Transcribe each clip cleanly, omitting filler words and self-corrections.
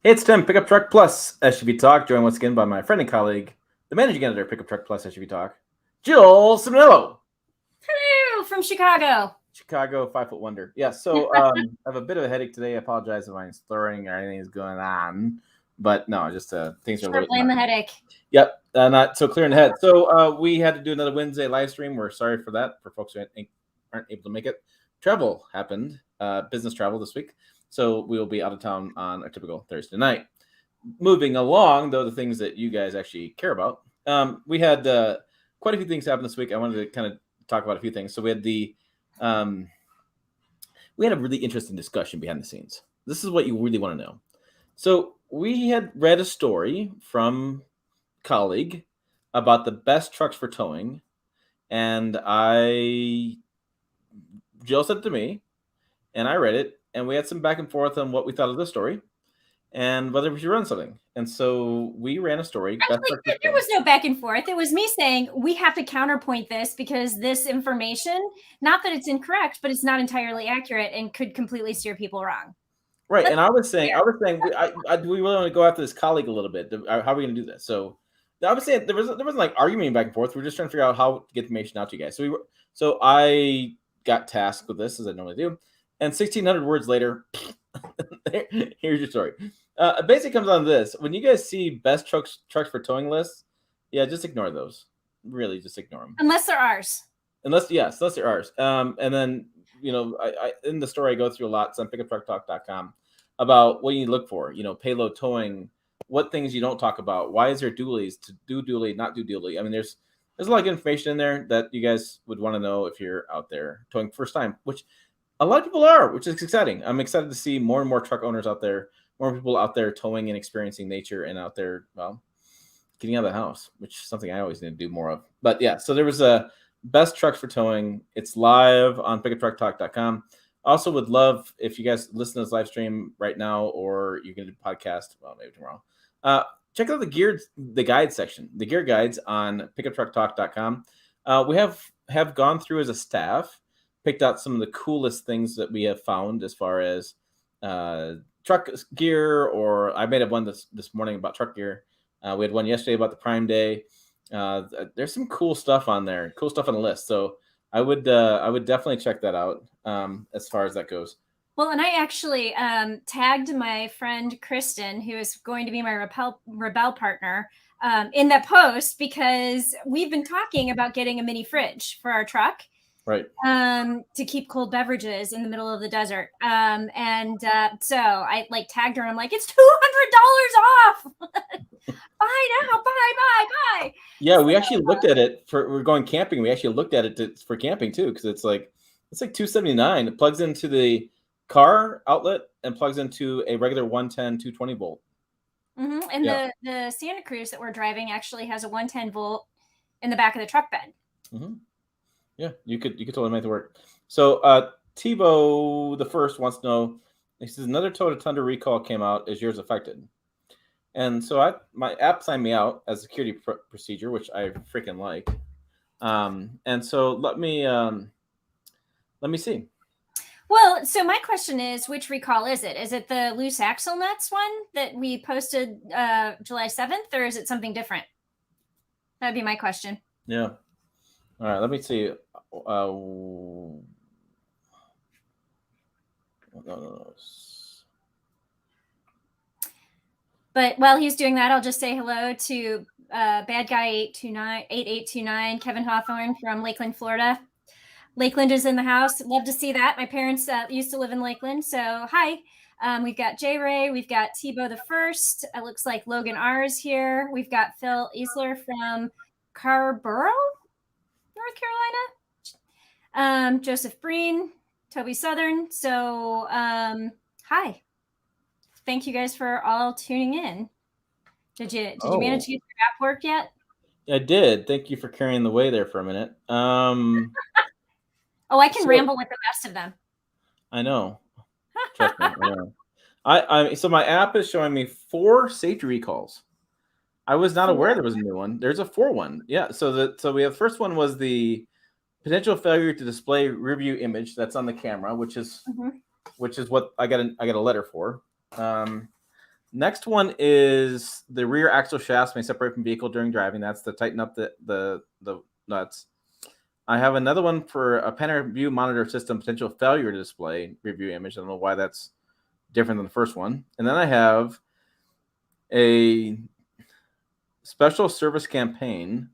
Hey, it's Tim, Pickup Truck Plus SUV Talk, joined once again by my friend and colleague, the managing editor of Pickup Truck Plus SUV Talk, Jill Simonello. Hello from Chicago. Chicago 5-foot wonder. Yeah, so I have a bit of a headache today. I apologize if I'm slurring or anything is going on. But no, just things are a little blame the headache. Yep, not so clear in the head. So we had to do another Wednesday live stream. We're sorry for that, for folks who aren't able to make it. Travel happened, business travel this week. So we will be out of town on a typical Thursday night. Moving along, though, the things that you guys actually care about. We had quite a few things happen this week. I wanted to kind of talk about a few things. So we had we had a really interesting discussion behind the scenes. This is what you really want to know. So we had read a story from a colleague about the best trucks for towing, and Jill sent it to me, and I read it, and we had some back and forth on what we thought of the story and whether we should run something. And so we ran a story. Actually, there was no back and forth. It was me saying we have to counterpoint this because this information, not that it's incorrect, but it's not entirely accurate and could completely steer people wrong. Right. And I was saying, do we really want to go after this colleague a little bit? How are we going to do this? So I was saying there wasn't like arguing back and forth. We're just trying to figure out how to get information out to you guys. So I got tasked with this, as I normally do. And 1,600 words later, here's your story. It basically comes down to this. When you guys see best trucks for towing lists, yeah, just ignore those. Really, just ignore them. Unless they're ours. Unless they're ours. And then, I in the story, I go through a lot. It's on pickuptrucktalk.com about what you need to look for. Payload towing, what things you don't talk about. Why is there dualies? To do dually, not do dually. I mean, there's a lot of information in there that you guys would want to know if you're out there towing first time, which a lot of people are, which is exciting. I'm excited to see more and more truck owners out there, more people out there towing and experiencing nature and out there, getting out of the house, which is something I always need to do more of. But yeah, so there was a best trucks for towing. It's live on pickuptrucktalk.com. Also would love if you guys listen to this live stream right now, or you can do a podcast, maybe tomorrow. Check out the guide section, the gear guides on pickuptrucktalk.com. We have gone through as a staff, picked out some of the coolest things that we have found as far as truck gear, or I made up one this morning about truck gear. We had one yesterday about the Prime Day. There's some cool stuff on there, cool stuff on the list. So I would definitely check that out as far as that goes. Well, and I actually tagged my friend Kristen, who is going to be my Rebel partner, in that post because we've been talking about getting a mini fridge for our truck. Right. To keep cold beverages in the middle of the desert. So I tagged her and I'm like, it's $200 off. Buy now, buy. Yeah, we actually looked at it we're going camping. We actually looked at it for camping too, because it's like $279. It plugs into the car outlet and plugs into a regular 110 220 volt. Mm-hmm. And the Santa Cruz that we're driving actually has a 110 volt in the back of the truck bed. Mm-hmm. Yeah, you could totally make it work. So Tebow the first wants to know, he says, another Toyota Tundra recall came out. Is yours affected? And so my app signed me out as a security procedure, which I freaking like. And so let me see. Well, so my question is, which recall is it? Is it the loose axle nuts one that we posted July 7th, or is it something different? That'd be my question. Yeah. All right, let me see. No. But while he's doing that, I'll just say hello to Bad Guy 8829, Kevin Hawthorne from Lakeland, Florida. Lakeland is in the house. Love to see that. My parents used to live in Lakeland, so hi. We've got J Ray. We've got Tebow the first. It looks like Logan R is here. We've got Phil Easler from Carborough, North Carolina. Joseph Breen, Toby Southern. So hi. Thank you guys for all tuning in. Did you manage to get your app work yet? I did. Thank you for carrying the way there for a minute. I can ramble with the best of them. I know. Trust me. I know. So my app is showing me 4 safety recalls. I was not aware there was a new one. There's a 4 one. Yeah. So we have, first one was the potential failure to display review image that's on the camera, which is what I got a letter for. Next one is the rear axle shafts may separate from vehicle during driving. That's to tighten up the nuts. I have another one for a panoramic view monitor system potential failure to display review image. I don't know why that's different than the first one. And then I have a special service campaign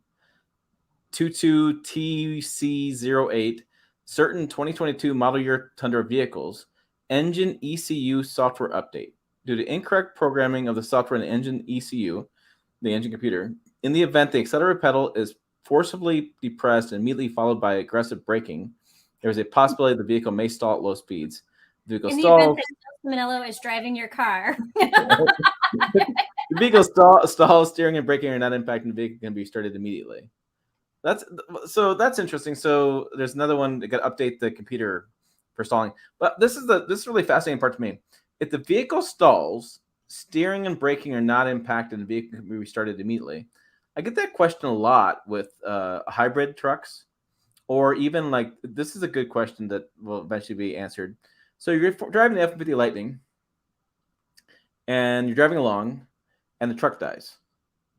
22TC08 certain 2022 model year Tundra vehicles engine ECU software update. Due to incorrect programming of the software in the engine ECU, the engine computer, in the event the accelerator pedal is forcibly depressed and immediately followed by aggressive braking, there is a possibility the vehicle may stall at low speeds. The vehicle in the stalls. event that Manello is driving your car. The vehicle stalls, steering and braking are not impacting the vehicle can be started immediately. That's interesting. So there's another one that got to update the computer for stalling. But this is really fascinating part to me. If the vehicle stalls, steering and braking are not impacted, and the vehicle can be restarted immediately. I get that question a lot with hybrid trucks, or even like this is a good question that will eventually be answered. So you're driving the F-150 Lightning, and you're driving along, and the truck dies.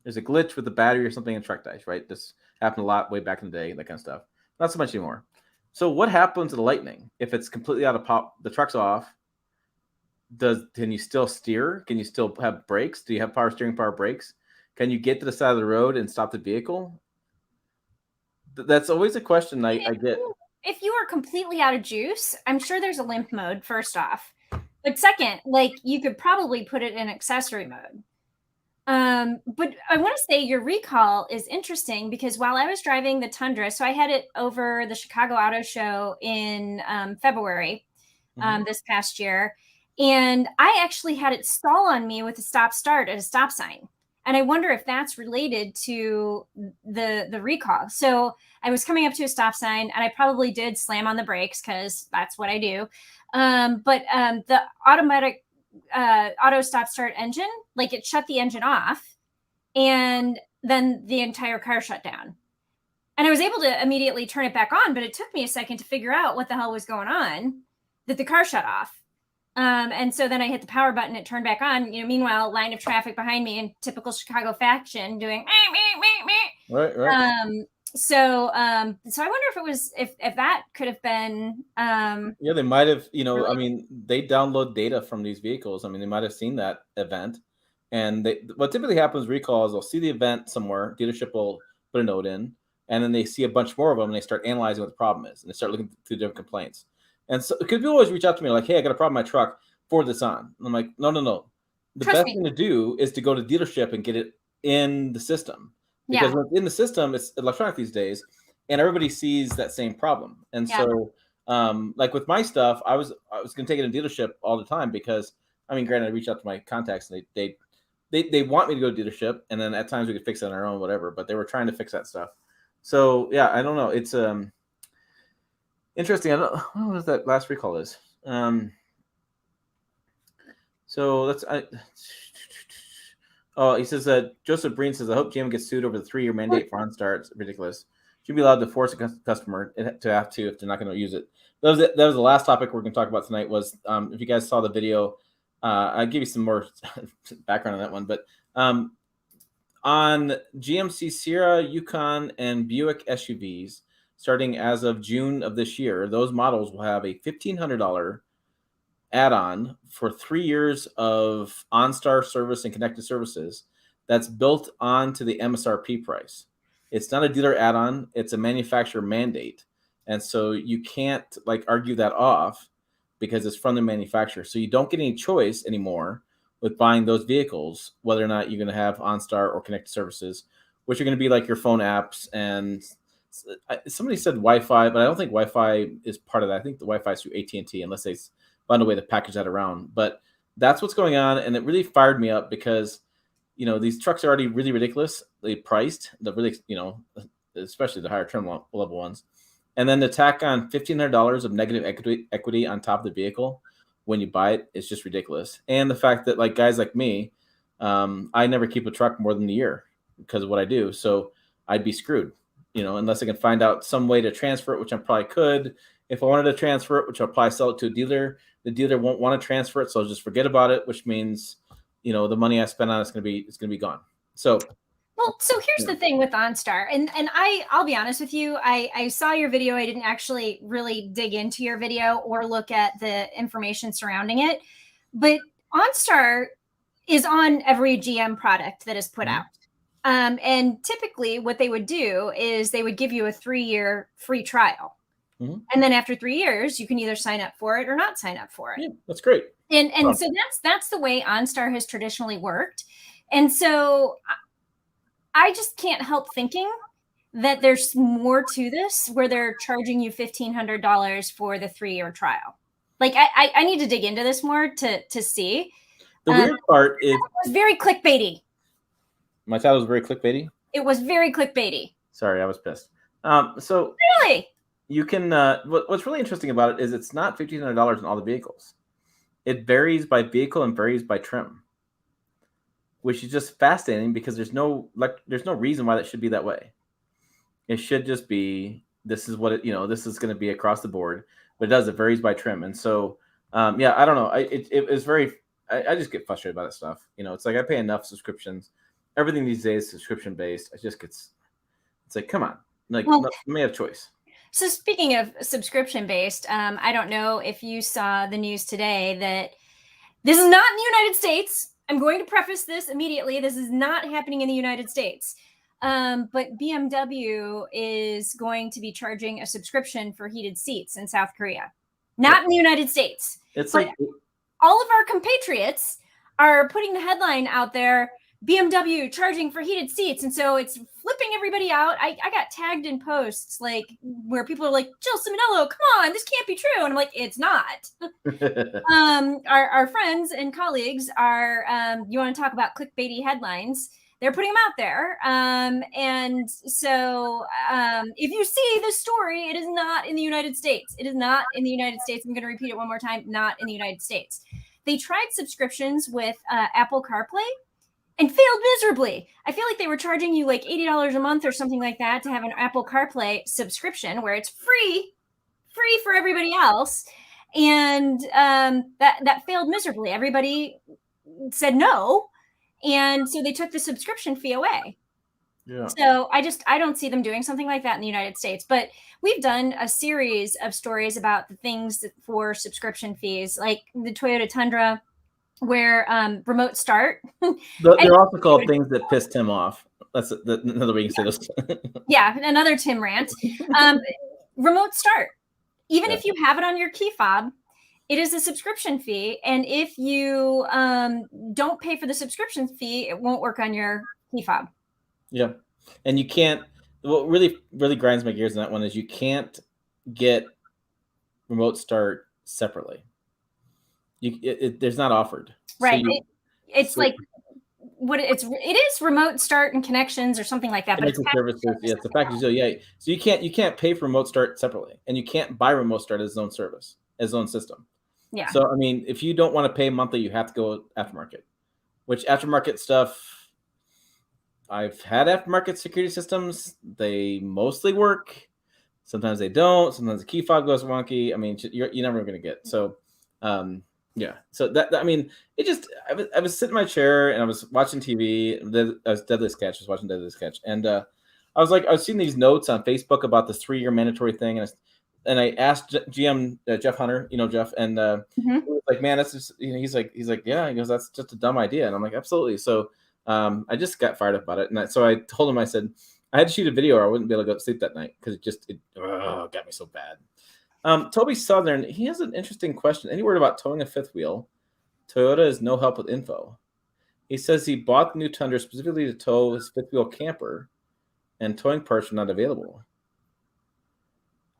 There's a glitch with the battery or something, and the truck dies. Right? This happened a lot way back in the day. That kind of stuff. Not so much anymore. So what happens to the Lightning if it's completely out of pop? The truck's off. Can you still steer? Can you still have brakes? Do you have power steering, power brakes? Can you get to the side of the road and stop the vehicle? That's always a question I get. If you are completely out of juice, I'm sure there's a limp mode, first off. But second, like you could probably put it in accessory mode. But I want to say your recall is interesting because while I was driving the Tundra, so I had it over the Chicago Auto Show in February this past year. And I actually had it stall on me with a stop start at a stop sign. And I wonder if that's related to the recall. So I was coming up to a stop sign and I probably did slam on the brakes because that's what I do. But the automatic auto stop start engine, like it shut the engine off and then the entire car shut down. And I was able to immediately turn it back on, but it took me a second to figure out what the hell was going on, that the car shut off. And so then I hit the power button, it turned back on. Meanwhile, line of traffic behind me in typical Chicago fashion doing right. So I wonder if it was if that could have been yeah, they might have, I mean, they download data from these vehicles. I mean, they might have seen that event. And what typically happens recalls, they'll see the event somewhere, dealership will put a note in, and then they see a bunch more of them and they start analyzing what the problem is and they start looking through different complaints. And so, because people always reach out to me like, hey, I got a problem with my truck, forward this on. And I'm like, no. The best thing to do is to go to dealership and get it in the system. Because when it's in the system, it's electronic these days, and everybody sees that same problem. And so, like with my stuff, I was going to take it to dealership all the time because, I mean, granted, I reached out to my contacts and they want me to go to dealership, and then at times we could fix it on our own, whatever. But they were trying to fix that stuff. So yeah, I don't know. It's interesting. I don't know what that last recall is. So let's. He says that Joseph Breen says, I hope GM gets sued over the 3-year mandate for OnStar. It's ridiculous. Should be allowed to force a customer to have to if they're not going to use it. That was the last topic we're going to talk about tonight. Was if you guys saw the video, I'll give you some more background on that one. But on GMC Sierra, Yukon, and Buick SUVs, starting as of June of this year, those models will have a $1,500 add-on for 3 years of OnStar service and connected services that's built onto the MSRP price. It's not a dealer add-on, it's a manufacturer mandate. And so you can't argue that off because it's from the manufacturer. So you don't get any choice anymore with buying those vehicles, whether or not you're going to have OnStar or connected services, which are going to be like your phone apps. And somebody said Wi-Fi, but I don't think Wi-Fi is part of that. I think the Wi-Fi is through AT&T, unless they find a way to package that around. But that's what's going on, and it really fired me up because these trucks are already really ridiculously priced, especially the higher trim level ones, and then to tack on $1,500 of negative equity on top of the vehicle when you buy it is just ridiculous. And the fact that guys like me, I never keep a truck more than a year because of what I do, so I'd be screwed unless I can find out some way to transfer it, which I probably could. If I wanted to transfer it, which I'll probably sell it to a dealer, the dealer won't want to transfer it, so I'll just forget about it, which means the money I spent on it's gonna be gone. So well, so here's the thing with OnStar, and I'll be honest with you, I saw your video. I didn't actually really dig into your video or look at the information surrounding it, but OnStar is on every GM product that is put out. And typically what they would do is they would give you a 3-year free trial. And then after 3 years, you can either sign up for it or not sign up for it. Yeah, that's great. And so that's the way OnStar has traditionally worked. And so I just can't help thinking that there's more to this, where they're charging you $1,500 for the 3-year trial. Like I need to dig into this more to see. The weird part is it was very clickbaity. My title was very clickbaity. It was very clickbaity. Sorry, I was pissed. So really, you can. What's really interesting about it is it's not $1,500 in all the vehicles. It varies by vehicle and varies by trim, which is just fascinating because there's no reason why that should be that way. It should just be this is what this is going to be across the board, but it varies by trim, and so I don't know. It was very. I just get frustrated by that stuff. It's like I pay enough subscriptions. Everything these days is subscription based. It's like, come on, let me have choice. So speaking of subscription based, I don't know if you saw the news today that this is not in the United States. I'm going to preface this immediately. This is not happening in the United States. But BMW is going to be charging a subscription for heated seats in South Korea, not in the United States. It's but like all of our compatriots are putting the headline out there, BMW charging for heated seats. And so it's flipping everybody out. I got tagged in posts like where people are like, Jill Simonello, come on, this can't be true. And I'm like, it's not. Our friends and colleagues are, you want to talk about clickbaity headlines, they're putting them out there. And so if you see this story, it is not in the United States. It is not in the United States. I'm going to repeat it one more time. Not in the United States. They tried subscriptions with Apple CarPlay and failed miserably. I feel like they were charging you like $80 a month or something like that to have an Apple CarPlay subscription where it's free for everybody else. And that failed miserably. Everybody said no. And so they took the subscription fee away. Yeah. So I don't see them doing something like that in the United States. But we've done a series of stories about the things for subscription fees, like the Toyota Tundra, where remote start. They're also called things that pissed Tim off. That's another way you can say this. Yeah, another Tim rant. Remote start. Even if you have it on your key fob, it is a subscription fee. And if you don't pay for the subscription fee, it won't work on your key fob. Yeah. And you can't, what really, really grinds my gears on that one is you can't get remote start separately. There's not offered. Right. So it is remote start and connections or something like that. But it's services. Yeah, it's a package deal. Yeah. So you can't pay for remote start separately, and you can't buy remote start as its own service, as its own system. Yeah. So I mean, if you don't want to pay monthly, you have to go aftermarket. Which aftermarket stuff, I've had aftermarket security systems. They mostly work. Sometimes they don't. Sometimes the key fob goes wonky. I mean, you're never going to get. So, yeah. So that I mean, it just I was sitting in my chair and I was watching TV. I was Deadliest Catch. I was watching Deadliest Catch, and I was seeing these notes on Facebook about this 3-year mandatory thing, and I asked GM Jeff Hunter, Jeff, and he was like, man, that's just, he's like, yeah, he goes, that's just a dumb idea, and I'm like, absolutely. So I just got fired up about it, and so I told him, I said, I had to shoot a video or I wouldn't be able to go to sleep that night because it got me so bad. Toby Southern, he has an interesting question. Any word about towing a fifth wheel? Toyota is no help with info. He says he bought the new Tundra specifically to tow his fifth wheel camper, and towing parts are not available.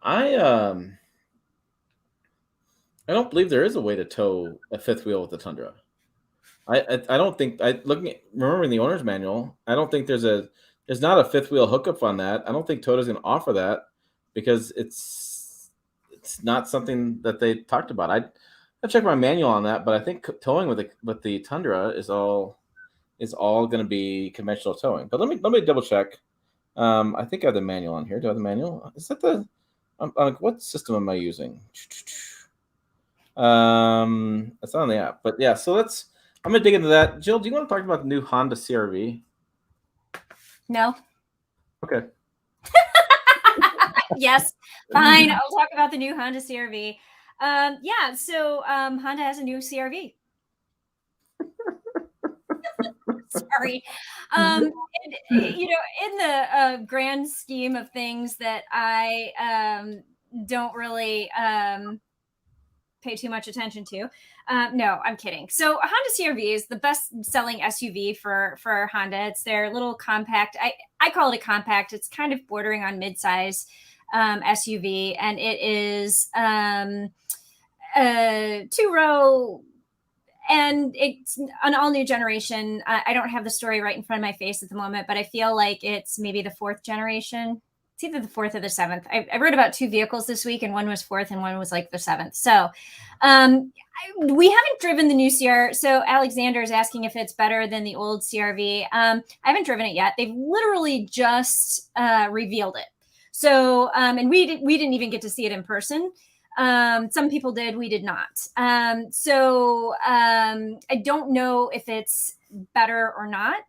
I don't believe there is a way to tow a fifth wheel with the Tundra. I don't think remembering the owner's manual, I don't think there's not a fifth wheel hookup on that. I don't think Toyota's going to offer that because it's not something that they talked about. I checked my manual on that, but I think towing with the Tundra is all going to be conventional towing. But let me double check. I think I have the manual on here. Do I have the manual? Is that what system am I using? It's on the app. But yeah, so let's I'm gonna dig into that. Jill, do you want to talk about the new Honda CRV? No. Okay. Yes, fine. I'll talk about the new Honda CRV. Yeah, so Honda has a new CRV. Sorry. And, you know, in the grand scheme of things that I don't really pay too much attention to. No, I'm kidding. So Honda CRV is the best selling SUV for Honda. It's their little compact. I call it a compact. It's kind of bordering on midsize SUV, and it is a 2-row, and it's an all new generation. I don't have the story right in front of my face at the moment, but I feel like it's maybe the 4th generation. It's either the 4th or the 7th. I read about 2 vehicles this week, and one was 4th and one was like the 7th. So we haven't driven the new CR. So Alexander is asking if it's better than the old CRV. I haven't driven it yet. They've literally just revealed it. So and we didn't even get to see it in person. Some people did, we did not. So I don't know if it's better or not.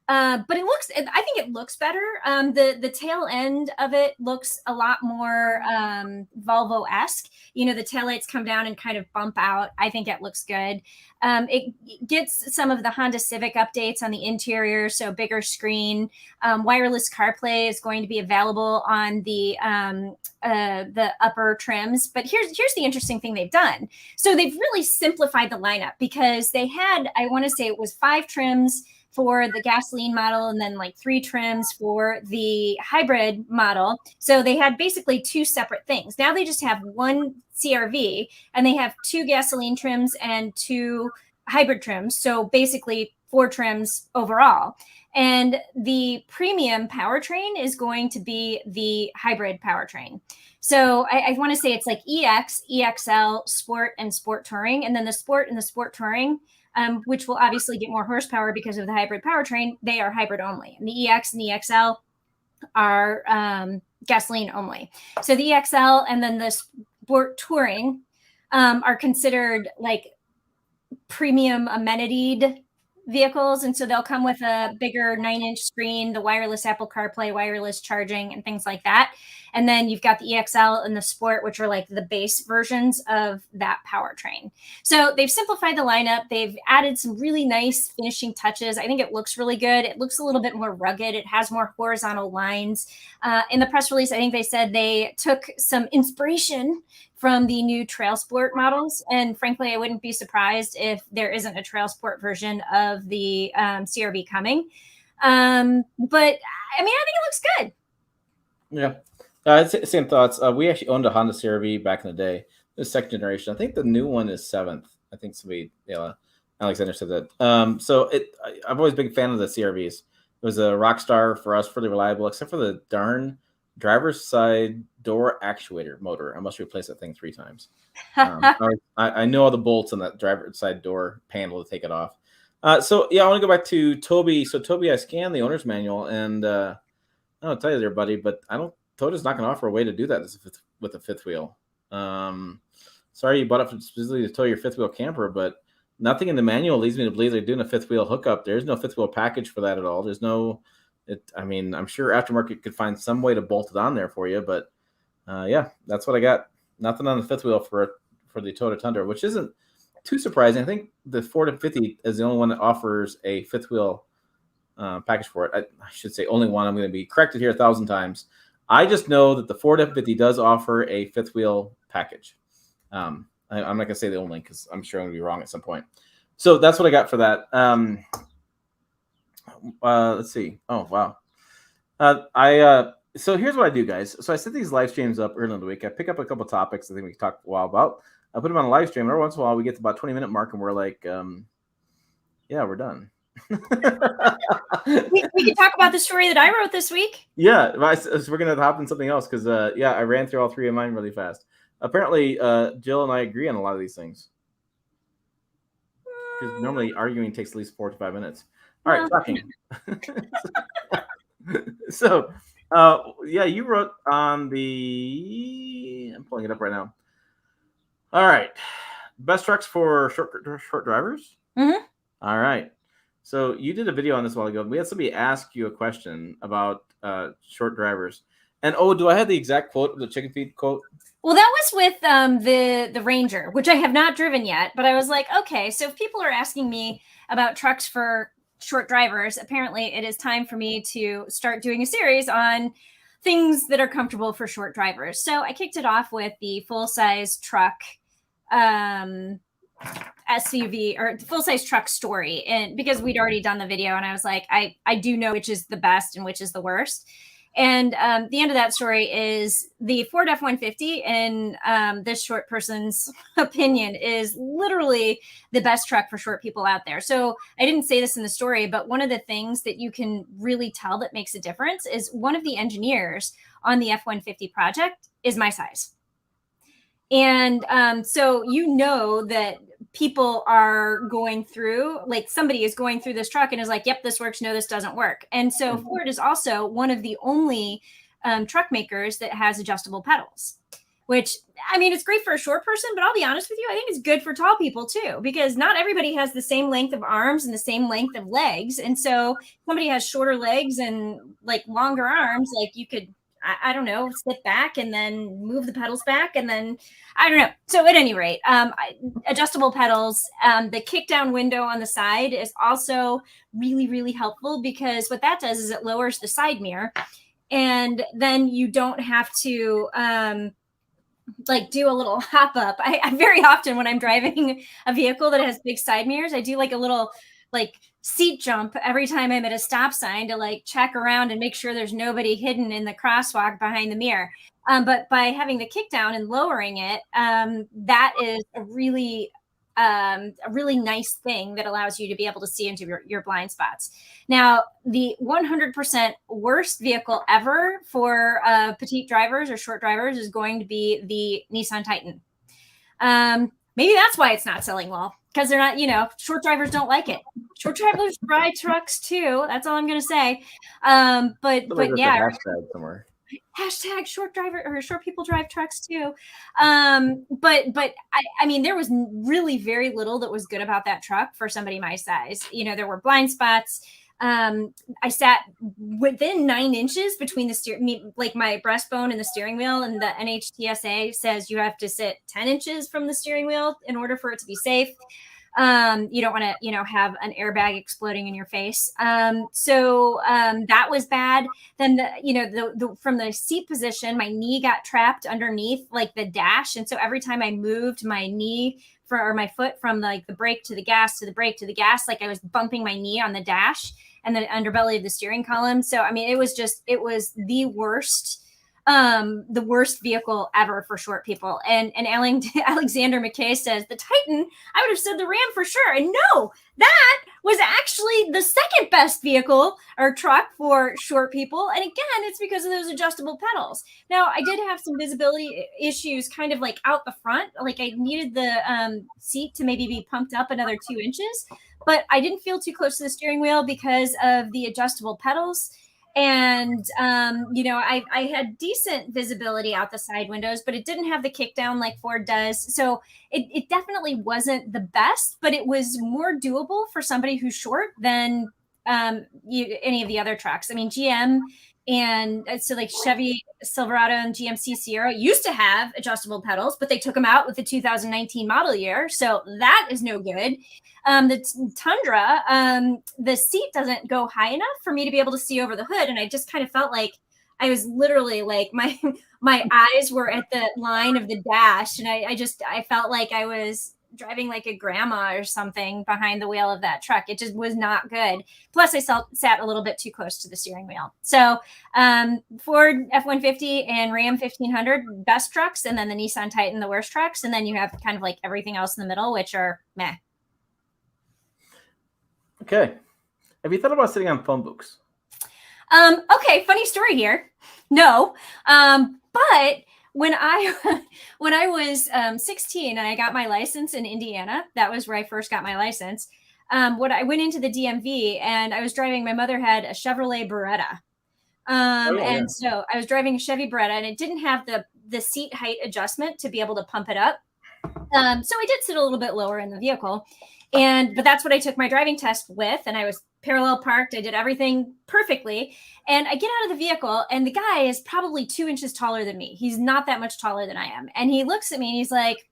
But I think it looks better. The tail end of it looks a lot more Volvo-esque. You know, the taillights come down and kind of bump out. I think it looks good. It gets some of the Honda Civic updates on the interior, so bigger screen. Wireless CarPlay is going to be available on the upper trims. But here's the interesting thing they've done. So they've really simplified the lineup, because they had, I want to say it was 5 trims for the gasoline model, and then like 3 trims for the hybrid model. So they had basically 2 separate things. Now they just have 1 CRV, and they have 2 gasoline trims and 2 hybrid trims. So basically 4 trims overall. And the premium powertrain is going to be the hybrid powertrain. So I want to say it's like EX, EXL, Sport, and Sport Touring. And then the Sport and the Sport Touring, which will obviously get more horsepower because of the hybrid powertrain, they are hybrid only. And the EX and the EXL are gasoline only. So the EXL and then the Sport Touring are considered like premium amenitied vehicles, and so they'll come with a bigger 9-inch screen, the wireless Apple CarPlay, wireless charging, and things like that. And then you've got the EXL and the Sport, which are like the base versions of that powertrain. So they've simplified the lineup. They've added some really nice finishing touches. I think it looks really good. It looks a little bit more rugged. It has more horizontal lines. In the press release, I think they said they took some inspiration from the new Trail Sport models. And frankly, I wouldn't be surprised if there isn't a Trail Sport version of the CRV coming. But I mean, I think it looks good. Yeah. Same thoughts. We actually owned a Honda CRV back in the day, the 2nd generation. I think the new one is 7th. I think somebody, Alexander said that. So I'm always a big fan of the CRVs. It was a rock star for us, pretty reliable, except for the darn driver's side door actuator motor. I must replace that thing 3 times. I know all the bolts on that driver's side door panel to take it off. So yeah, I want to go back to Toby. So Toby, I scanned the owner's manual, and I don't tell you there, buddy, but Toyota's not going to offer a way to do that with a 5th wheel. Sorry you bought it specifically to tow your 5th wheel camper, but nothing in the manual leads me to believe they're doing a 5th wheel hookup. There's no 5th wheel package for that at all. There's no. I mean, I'm sure aftermarket could find some way to bolt it on there for you, but yeah, that's what I got. Nothing on the 5th wheel for the Toyota Tundra, which isn't too surprising. I think the Ford F-50 is the only one that offers a 5th wheel package for it. I should say only one. I'm going to be corrected here 1,000 times. I just know that the Ford F-50 does offer a 5th wheel package. I'm not going to say the only, because I'm sure I'm going to be wrong at some point. So that's what I got for that. Let's see. Oh, wow. So here's what I do, guys. So I set these live streams up early in the week. I pick up a couple topics I think we can talk a while about. I put them on a live stream, and every once in a while we get to about 20-minute mark, and we're like, yeah, we're done. we could talk about the story that I wrote this week. Yeah, so we're going to hop in something else, because I ran through all 3 of mine really fast. Apparently, Jill and I agree on a lot of these things, because normally arguing takes at least 4 to 5 minutes. All right, talking. So, yeah, you wrote on the. I'm pulling it up right now. All right, best trucks for short drivers. Mm-hmm. All right. So you did a video on this a while ago. We had somebody ask you a question about short drivers. And do I have the exact quote, the chicken feed quote? Well, that was with the Ranger, which I have not driven yet. But I was like, okay, so if people are asking me about trucks for short drivers, apparently it is time for me to start doing a series on things that are comfortable for short drivers. So I kicked it off with the full-size truck SUV or full-size truck story, and because we'd already done the video, and I was like, I do know which is the best and which is the worst. And the end of that story is the Ford F-150, in this short person's opinion, is literally the best truck for short people out there. So I didn't say this in the story, but one of the things that you can really tell that makes a difference is one of the engineers on the F-150 project is my size. And so you know that people are going through, like somebody is going through this truck and is like, yep, this works. No, this doesn't work. And so Ford is also one of the only truck makers that has adjustable pedals, which, I mean, it's great for a short person, but I'll be honest with you, I think it's good for tall people too, because not everybody has the same length of arms and the same length of legs. And so somebody has shorter legs and like longer arms, like you could, I don't know, sit back and then move the pedals back. And then, I don't know. So at any rate, adjustable pedals, the kick down window on the side is also really, really helpful, because what that does is it lowers the side mirror. And then you don't have to like do a little hop up. I very often when I'm driving a vehicle that has big side mirrors, I do like a little like seat jump every time I'm at a stop sign to like check around and make sure there's nobody hidden in the crosswalk behind the mirror. But by having the kick down and lowering it, that is a really nice thing that allows you to be able to see into your blind spots. Now, the 100% worst vehicle ever for petite drivers or short drivers is going to be the Nissan Titan. Maybe that's why it's not selling well, because they're not, short drivers don't like it. Short drivers ride trucks too. That's all I'm going to say. But yeah. Hashtag somewhere. Hashtag short driver or short people drive trucks too. But I mean, there was really very little that was good about that truck for somebody my size. There were blind spots. I sat within 9 inches between like my breastbone and the steering wheel, and the NHTSA says you have to sit 10 inches from the steering wheel in order for it to be safe. You don't want to, have an airbag exploding in your face. So that was bad. Then the from the seat position, my knee got trapped underneath like the dash. And so every time I moved my knee or my foot from like the brake to the gas to the brake to the gas, like I was bumping my knee on the dash and the underbelly of the steering column. So, I mean, it was the worst vehicle ever for short people. And Alexander McKay says the Titan, I would have said the Ram for sure. And no, that was actually the second best vehicle or truck for short people. And again, it's because of those adjustable pedals. Now, I did have some visibility issues kind of like out the front. Like I needed the seat to maybe be pumped up another 2 inches, but I didn't feel too close to the steering wheel because of the adjustable pedals. And, I had decent visibility out the side windows, but it didn't have the kick down like Ford does. So it definitely wasn't the best, but it was more doable for somebody who's short than any of the other trucks. I mean, GM and so like Chevy Silverado and GMC Sierra used to have adjustable pedals, but they took them out with the 2019 model year. So that is no good. The Tundra, the seat doesn't go high enough for me to be able to see over the hood. And I just kind of felt like I was literally like my eyes were at the line of the dash. And I felt like I was driving like a grandma or something behind the wheel of that truck. It just was not good. Plus I sat a little bit too close to the steering wheel. So Ford F-150 and Ram 1500, best trucks. And then the Nissan Titan, the worst trucks. And then you have kind of like everything else in the middle, which are meh. Okay. Have you thought about sitting on phone books? Okay, funny story here. No. But when I was 16 and I got my license in Indiana, that was where I first got my license. When I went into the DMV and I was driving, my mother had a Chevrolet Beretta. And so I was driving a Chevy Beretta and it didn't have the seat height adjustment to be able to pump it up. So I did sit a little bit lower in the vehicle, but that's what I took my driving test with, and I was parallel parked. I did everything perfectly, and I get out of the vehicle, and the guy is probably 2 inches taller than me. He's not that much taller than I am, and he looks at me and he's like,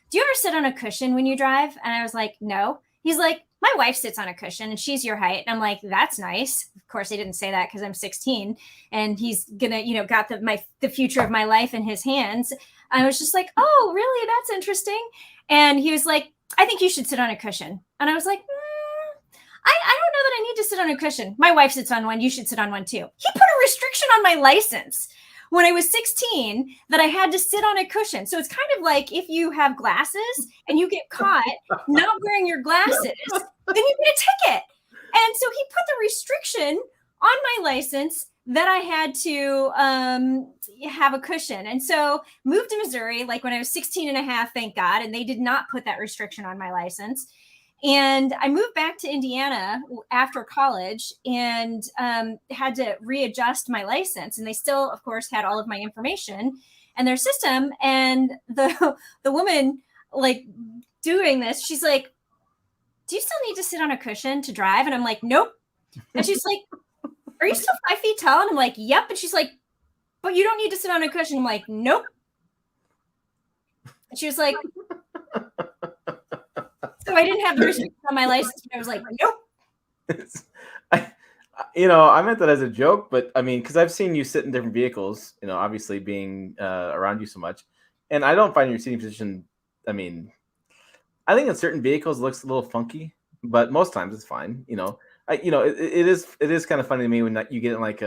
"Do you ever sit on a cushion when you drive?" And I was like, "No." He's like, "My wife sits on a cushion and she's your height." And I'm like, "That's nice." Of course, I didn't say that because I'm 16 and he's gonna, got the future of my life in his hands. I was just like, "Oh, really? That's interesting." And he was like, "I think you should sit on a cushion." And I was like, I don't know that I need to sit on a cushion. My wife sits on one. You should sit on one too. He put a restriction on my license when I was 16 that I had to sit on a cushion. So it's kind of like if you have glasses and you get caught not wearing your glasses, then you get a ticket. And so he put the restriction on my license that I had to have a cushion. And so moved to Missouri, like when I was 16 and a half, thank God. And they did not put that restriction on my license. And I moved back to Indiana after college and had to readjust my license. And they still, of course, had all of my information and their system. And the woman like doing this, she's like, "Do you still need to sit on a cushion to drive?" And I'm like, "Nope." And she's like, "Are you still 5 feet tall?" And I'm like, "Yep." And she's like, "But you don't need to sit on a cushion." I'm like, "Nope." And she was like, so I didn't have the restriction on my license, but I was like, "Nope." I meant that as a joke, but I mean, because I've seen you sit in different vehicles, obviously being around you so much, and I don't find your seating position. I mean, I think in certain vehicles it looks a little funky, but most times it's fine. It is kind of funny to me when you get in like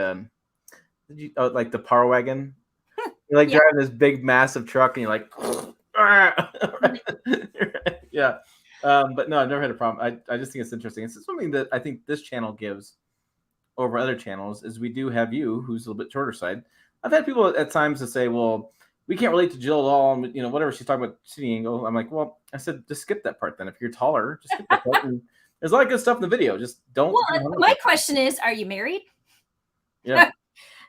like the power wagon. You're like driving this big massive truck, and you're like, yeah. But no, I've never had a problem. I just think it's interesting. It's something that I think this channel gives over other channels is we do have you, who's a little bit shorter side. I've had people at times to say, "Well, we can't relate to Jill at all," and whatever she's talking about seating angle. I'm like, well, I said, just skip that part then. If you're taller, just skip that part. And there's a lot of good stuff in the video. Just don't. Well, my question is, are you married? Yeah.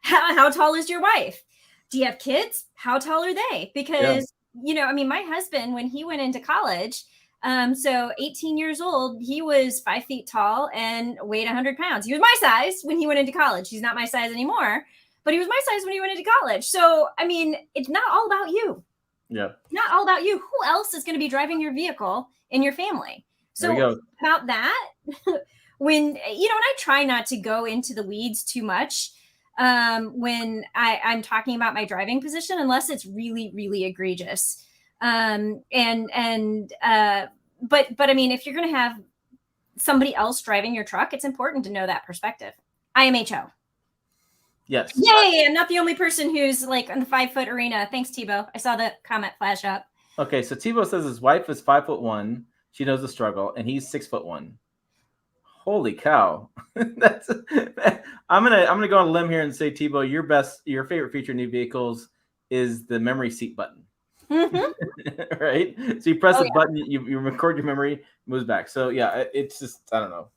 How tall is your wife? Do you have kids? How tall are they? Because my husband, when he went into college, so 18 years old, he was 5 feet tall and weighed 100 pounds. He was my size when he went into college. He's not my size anymore, but he was my size when he went into college. So, I mean, it's not all about you. Yeah. Not all about you. Who else is going to be driving your vehicle in your family? So about that, when, and I try not to go into the weeds too much when I'm talking about my driving position, unless it's really, really egregious. But I mean, if you're going to have somebody else driving your truck, it's important to know that perspective. IMHO. Yes. Yay! I'm not the only person who's like in the 5 foot arena. Thanks, Tebow. I saw the comment flash up. Okay, so Tebow says his wife is 5'1". She knows the struggle, and he's 6'1". Holy cow! I'm gonna go on a limb here and say, Tebow, your favorite feature in new vehicles is the memory seat button. Mm-hmm. Right? So you press the button, you record your memory, moves back. So yeah, it's just, I don't know.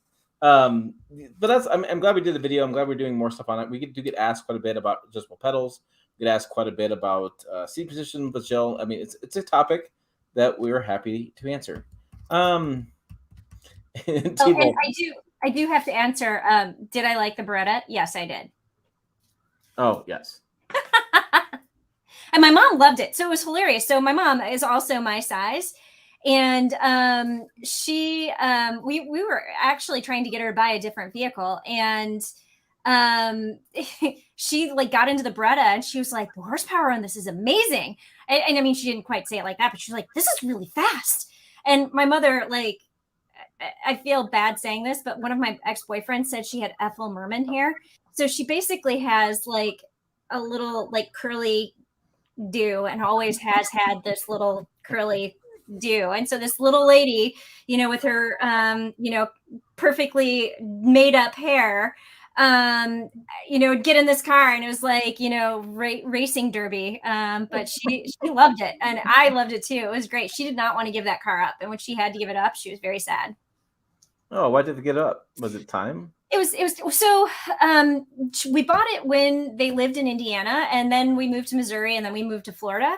But I'm glad we did the video. I'm glad we're doing more stuff on it. We do get asked quite a bit about adjustable pedals. We get asked quite a bit about seat position with Jill. I mean, it's a topic that we're happy to answer. And I do have to answer. Did I like the Beretta? Yes, I did. Oh, yes. And my mom loved it. So it was hilarious. So my mom is also my size. And we were actually trying to get her to buy a different vehicle. And she like got into the Beretta and she was like, the horsepower on this is amazing. And I mean, she didn't quite say it like that, but she's like, this is really fast. And my mother, like, I feel bad saying this, but one of my ex-boyfriends said she had Ethel Merman hair. So she basically has like a little like curly do and always has had this little curly do. And so this little lady, with her, perfectly made up hair, would get in this car and it was like, racing derby. But she loved it. And I loved it too. It was great. She did not want to give that car up. And when she had to give it up, she was very sad. Oh, why did they get it up? Was it time? It was so we bought it when they lived in Indiana and then we moved to Missouri and then we moved to Florida.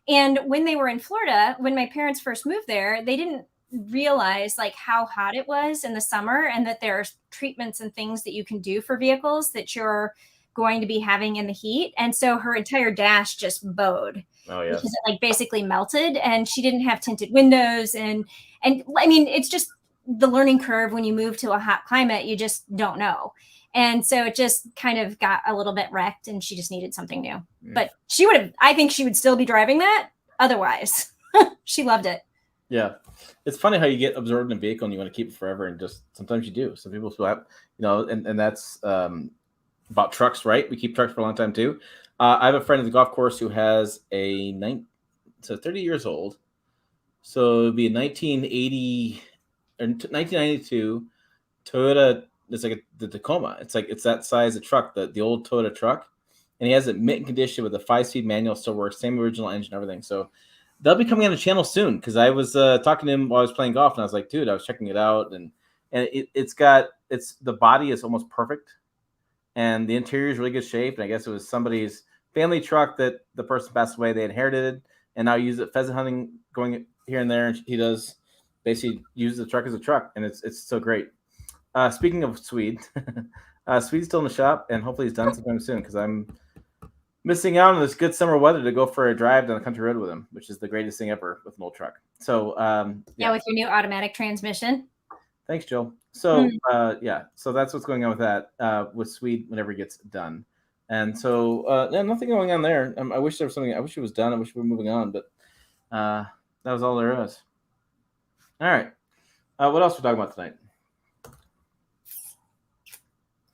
And when they were in Florida, when my parents first moved there, they didn't realize like how hot it was in the summer, and that there's treatments and things that you can do for vehicles that you're going to be having in the heat. And so her entire dash just bowed. Oh yes. Because it like basically melted, and she didn't have tinted windows. And I mean, it's just the learning curve when you move to a hot climate, you just don't know. And so it just kind of got a little bit wrecked, and she just needed something new. But I think she would still be driving that otherwise. She loved it. Yeah. It's funny how you get absorbed in a vehicle and you want to keep it forever, and just sometimes you do. Some people still have, and that's about trucks, right? We keep trucks for a long time too. I have a friend at the golf course who has a 30 years old. So it'd be a 1980 or 1992 Toyota. It's like the Tacoma. It's that size of truck, the old Toyota truck, and he has it mint condition with a 5-speed manual, still works, same original engine, everything. So they'll be coming on the channel soon, because I was talking to him while I was playing golf, and I was like, dude, I was checking it out, and the body is almost perfect, and the interior is really good shape. And I guess it was somebody's family truck that the person passed away, they inherited, and now use it pheasant hunting, going here and there, and he does basically use the truck as a truck, and it's so great. Speaking of Swede, Swede's still in the shop, and hopefully he's done sometime soon, because I'm missing out on this good summer weather to go for a drive down the country road with him, which is the greatest thing ever with an old truck. So yeah, with your new automatic transmission. Thanks, Jill. So so that's what's going on with that with Swede whenever he gets done. And so nothing going on there. I wish there was something. I wish it was done. I wish we were moving on, but that was all there was. All right. What else are we talking about tonight?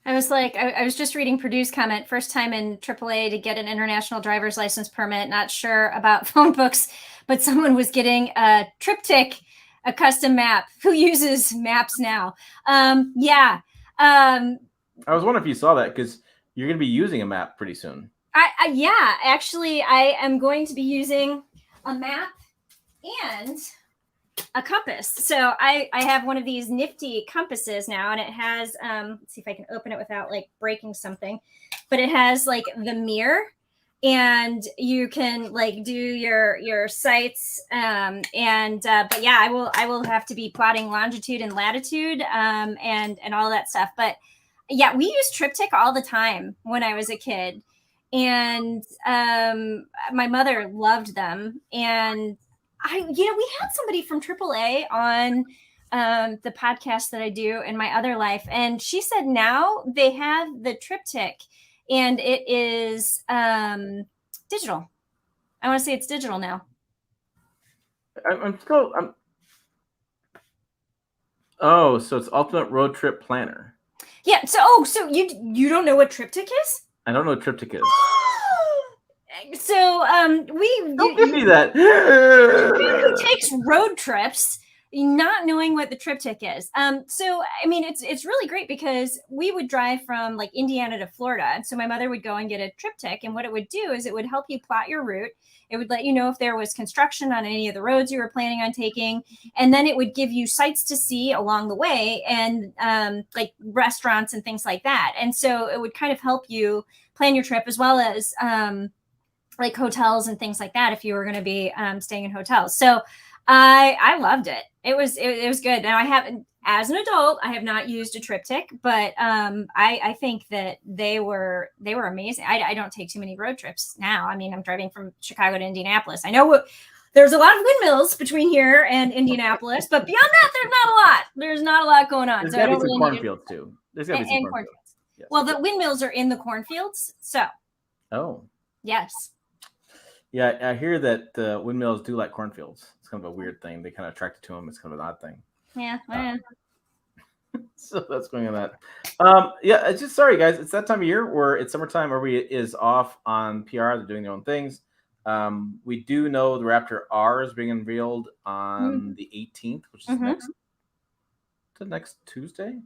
I was like, I was just reading Purdue's comment, first time in AAA to get an international driver's license permit, not sure about phone books, but someone was getting a triptych, a custom map. Who uses maps now? Yeah. I was wondering if you saw that, because you're going to be using a map pretty soon. Yeah, actually, I am going to be using a map and a compass. So I have one of these nifty compasses now, and it has let's see if I can open it without like breaking something, but it has like the mirror, and you can like do your sights, but yeah, I will have to be plotting longitude and latitude, and all that stuff. But yeah, we used triptych all the time when I was a kid, and my mother loved them. And we had somebody from AAA on the podcast that I do in my other life, and she said now they have the triptych, and it is digital. I want to say it's digital now. Oh, so it's Ultimate Road Trip Planner. Yeah. So you don't know what triptych is? I don't know what triptych is. So don't give me that. Who takes road trips not knowing what the triptych is? So I mean, it's really great, because we would drive from like Indiana to Florida, and so my mother would go and get a triptych, and what it would do is it would help you plot your route. It would let you know if there was construction on any of the roads you were planning on taking, and then it would give you sights to see along the way, and like restaurants and things like that. And so it would kind of help you plan your trip, as well as like hotels and things like that, if you were going to be staying in hotels. So I loved it. It was good. Now I haven't, as an adult, I have not used a triptych, but I think that they were amazing. I don't take too many road trips now. I mean, I'm driving from Chicago to Indianapolis. I know there's a lot of windmills between here and Indianapolis, but beyond that, there's not a lot going on. There's got to be some cornfields too. There's got to be some cornfields. Yes. Well, the windmills are in the cornfields, so. Oh. Yes. Yeah, I hear that windmills do like cornfields. It's kind of a weird thing. They kind of attracted to them. It's kind of an odd thing. Yeah. So that's going on that. Yeah, it's just, sorry guys. It's that time of year where it's summertime. Everybody is off on PR. They're doing their own things. We do know the Raptor R is being unveiled on the 18th, which is next Tuesday.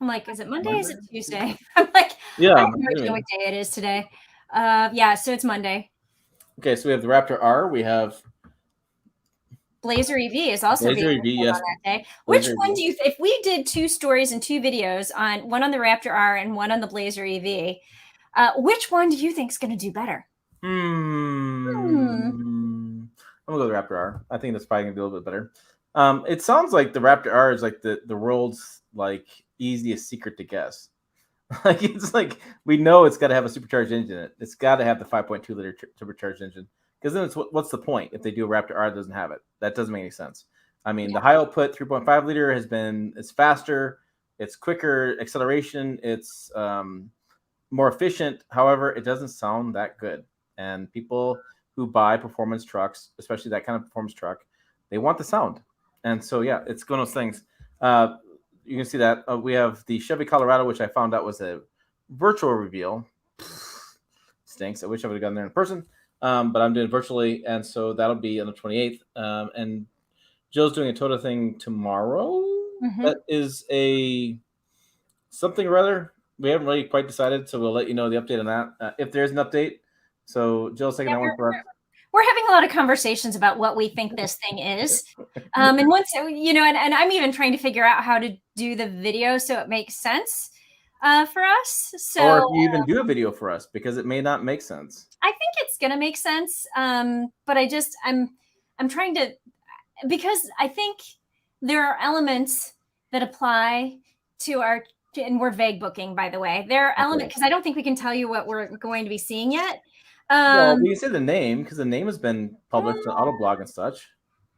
I'm like, is it Monday? Is it Tuesday? I'm like, yeah, I don't know what day it is today. Yeah, so it's Monday. Okay, so we have the Raptor R. We have Blazer EV is also being yes. on that day. Which one do you? If we did 2 stories and 2 videos, on one on the Raptor R and one on the Blazer EV, which one do you think is going to do better? I'm gonna go with the Raptor R. I think that's probably gonna be a little bit better. It sounds like the Raptor R is like the world's like easiest secret to guess. Like it's like we know it's got to have a supercharged engine in it. It's got to have the 5.2 liter turbocharged engine because then it's what's the point if they do a Raptor R that doesn't have it? That doesn't make any sense. I mean, the high output 3.5 liter it's faster, it's quicker acceleration, it's more efficient. However, it doesn't sound that good. And people who buy performance trucks, especially that kind of performance truck, they want the sound. And so, yeah, it's one of those things. You can see that we have the Chevy Colorado, which I found out was a virtual reveal. Stinks. I wish I would have gotten there in person, but I'm doing it virtually. And so that'll be on the 28th. And Jill's doing a Toyota thing tomorrow. That is a something or other. We haven't really quite decided, so we'll let you know the update on that if there's an update. So Jill's taking that one for us. We're having a lot of conversations about what we think this thing is. And once, you know, and I'm even trying to figure out how to do the video so it makes sense for us. So, or if you even do a video for us, because it may not make sense. I think it's going to make sense. But I'm trying to, because I think there are elements that apply to our, and we're vague booking, by the way. There are elements, because I don't think we can tell you what we're going to be seeing yet. Well, we can say the name because the name has been published on Autoblog and such.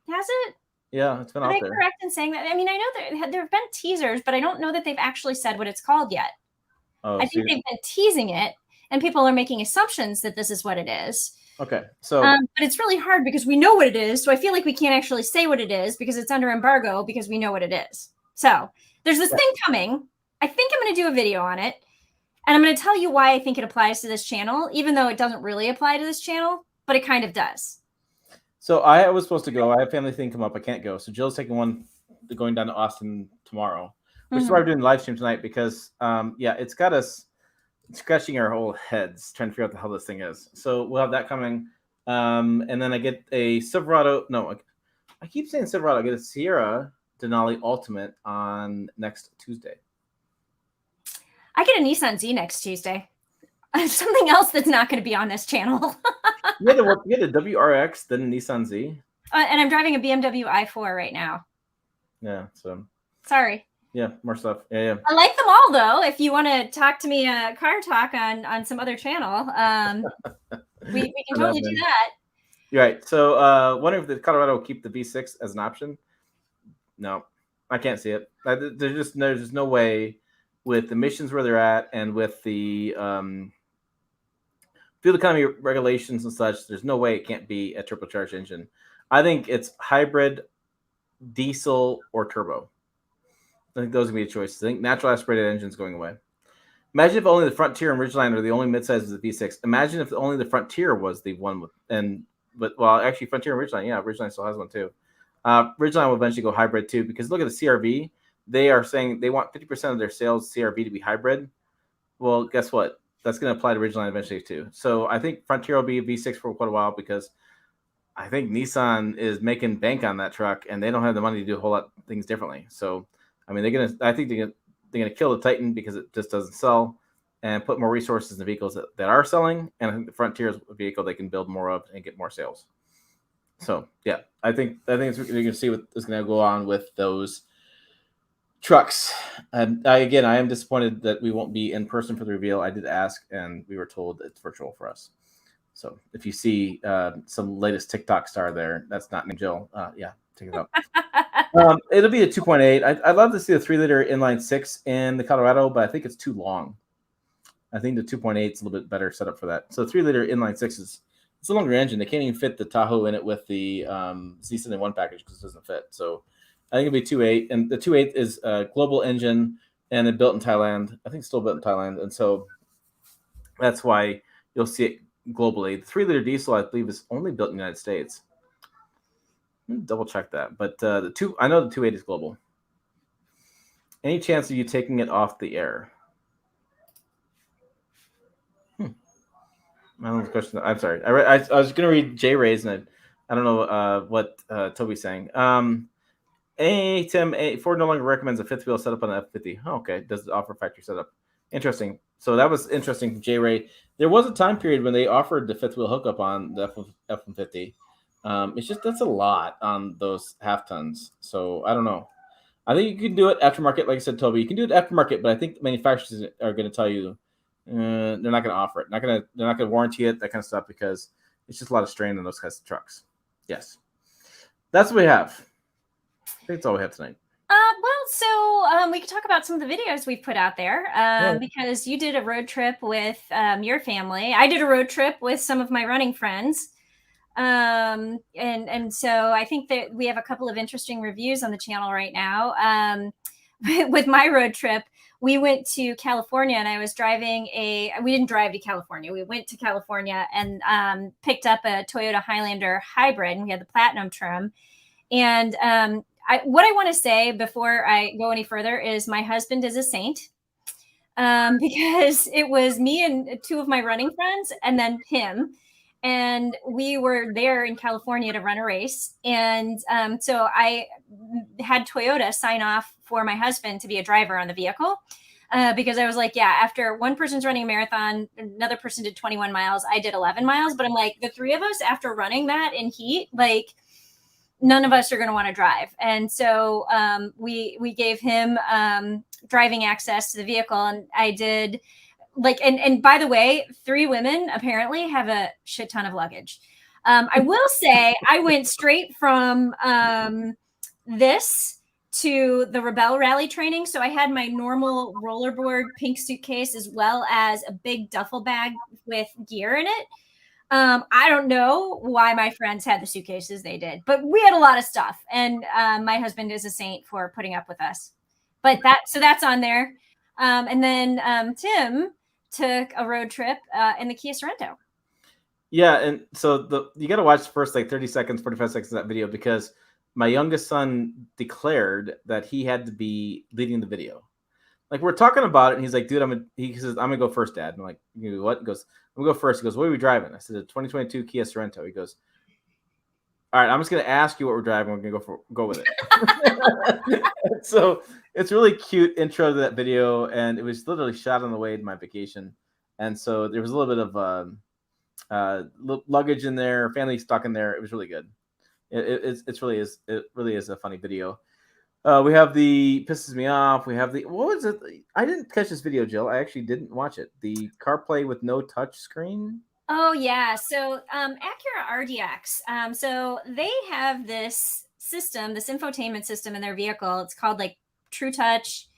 Has it? Yeah, it's been out there. Am I correct in saying that? I mean, I know there have been teasers, but I don't know that they've actually said what it's called yet. I think they've been teasing it, and people are making assumptions that this is what it is. Okay, so but it's really hard because we know what it is, so I feel like we can't actually say what it is because it's under embargo because we know what it is. So there's this thing coming. I think I'm going to do a video on it. And I'm going to tell you why I think it applies to this channel, even though it doesn't really apply to this channel, but it kind of does. So I was supposed to go. I have a family thing come up. I can't go. So Jill's taking one going down to Austin tomorrow, which is why we're doing the live stream tonight because, yeah, it's got us scratching our whole heads trying to figure out the hell this thing is. So we'll have that coming. And then I get a Silverado. No, I keep saying Silverado. I get a Sierra Denali Ultimate on next Tuesday. I get a Nissan Z next Tuesday. Something else that's not going to be on this channel. You had a WRX, then a Nissan Z. And I'm driving a BMW i4 right now. Yeah, so. Sorry. Yeah, more stuff. Yeah. I like them all, though. If you want to talk to me, car talk on some other channel, we can totally do that. You're right. So, wondering if the Colorado will keep the V6 as an option. No, I can't see it. There's just no way. With emissions where they're at and with the fuel economy regulations and such, there's no way it can't be a turbocharged engine. I think it's hybrid, diesel, or turbo. I think those are going to be the choices. I think natural aspirated engine is going away. Imagine if only the Frontier and Ridgeline are the only midsize with the V6. Imagine if only the Frontier was the one well, actually Frontier and Ridgeline, yeah, Ridgeline still has one too. Ridgeline will eventually go hybrid too because look at the CRV. They are saying they want 50% of their sales CRV to be hybrid. Well, guess what? That's going to apply to Ridgeline eventually too. So I think Frontier will be a V6 for quite a while because I think Nissan is making bank on that truck and they don't have the money to do a whole lot of things differently. So, I mean, I think they're going to kill the Titan because it just doesn't sell and put more resources in the vehicles that are selling. And I think the Frontier is a vehicle they can build more of and get more sales. So, yeah, I think you're going to see what is going to go on with those trucks. And I am disappointed that we won't be in person for the reveal. I did ask, and we were told it's virtual for us. So if you see some latest TikTok star there, that's not named Jill. Yeah, take it out. It'll be a 2.8. I'd love to see a 3-liter inline 6 in the Colorado, but I think it's too long. I think the 2.8 is a little bit better setup for that. So 3-liter inline 6 it's a longer engine. They can't even fit the Tahoe in it with the Z71 package because it doesn't fit. So I think it'll be 2.8, and the 2.8 is a global engine and it's built in Thailand. I think it's still built in Thailand, and so that's why you'll see it globally. The 3-liter diesel, I believe, is only built in the United States. Double check that, but I know the 2.8 is global. Any chance of you taking it off the air? I don't know the question. I'm sorry. I was going to read J Ray's, and I don't know what Toby's saying. Hey, Tim, Ford no longer recommends a fifth wheel setup on the F50. Oh, okay. Does it offer factory setup? Interesting. So that was interesting from J Ray. there was a time period when they offered the fifth wheel hookup on the F-150. It's just that's a lot on those half tons. So I don't know. I think you can do it aftermarket, like I said, Toby. You can do it aftermarket, but I think manufacturers are going to tell you they're not going to offer it. They're not going to warranty it, that kind of stuff, because it's just a lot of strain on those kinds of trucks. Yes, that's what we have. I think that's all we have tonight. We can talk about some of the videos we've put out there because you did a road trip with your family. I did a road trip with some of my running friends. And so I think that we have a couple of interesting reviews on the channel right now. With my road trip, we went to California and I was we didn't drive to California. We went to California and picked up a Toyota Highlander hybrid, and we had the platinum trim. And what I want to say before I go any further is my husband is a saint, because it was me and two of my running friends and then him. And we were there in California to run a race. And so I had Toyota sign off for my husband to be a driver on the vehicle, because I was like, yeah, after one person's running a marathon, another person did 21 miles, I did 11 miles. But I'm like, the three of us, after running that in heat, like, none of us are going to want to drive. And so we gave him driving access to the vehicle. And I did and by the way, 3 women apparently have a shit ton of luggage. I will say I went straight from this to the Rebel Rally training. So I had my normal rollerboard pink suitcase as well as a big duffel bag with gear in it. I don't know why my friends had the suitcases they did, but we had a lot of stuff. And my husband is a saint for putting up with us. But that's on there. And then Tim took a road trip in the Kia Sorento. Yeah, and so you got to watch the first 30 seconds, 45 seconds of that video, because my youngest son declared that he had to be leading the video. Like, we're talking about it, and he's like, dude, he says, I'm gonna go first, Dad. And I'm like, you know what? He goes, I'm gonna go first. He goes, what are we driving? I said, a 2022 Kia Sorento. He goes, all right, I'm just gonna ask you what we're driving. We're gonna go with it. So it's really cute intro to that video, and it was literally shot on the way to my vacation. And so there was a little bit of luggage in there, family stuck in there. It was really good. It really is a funny video. We have the pisses me off. We have what was it? I didn't catch this video, Jill. I actually didn't watch it. The CarPlay with no touch screen. Oh yeah. So Acura Rdx. So they have this system, this infotainment system in their vehicle. It's called like True Touch,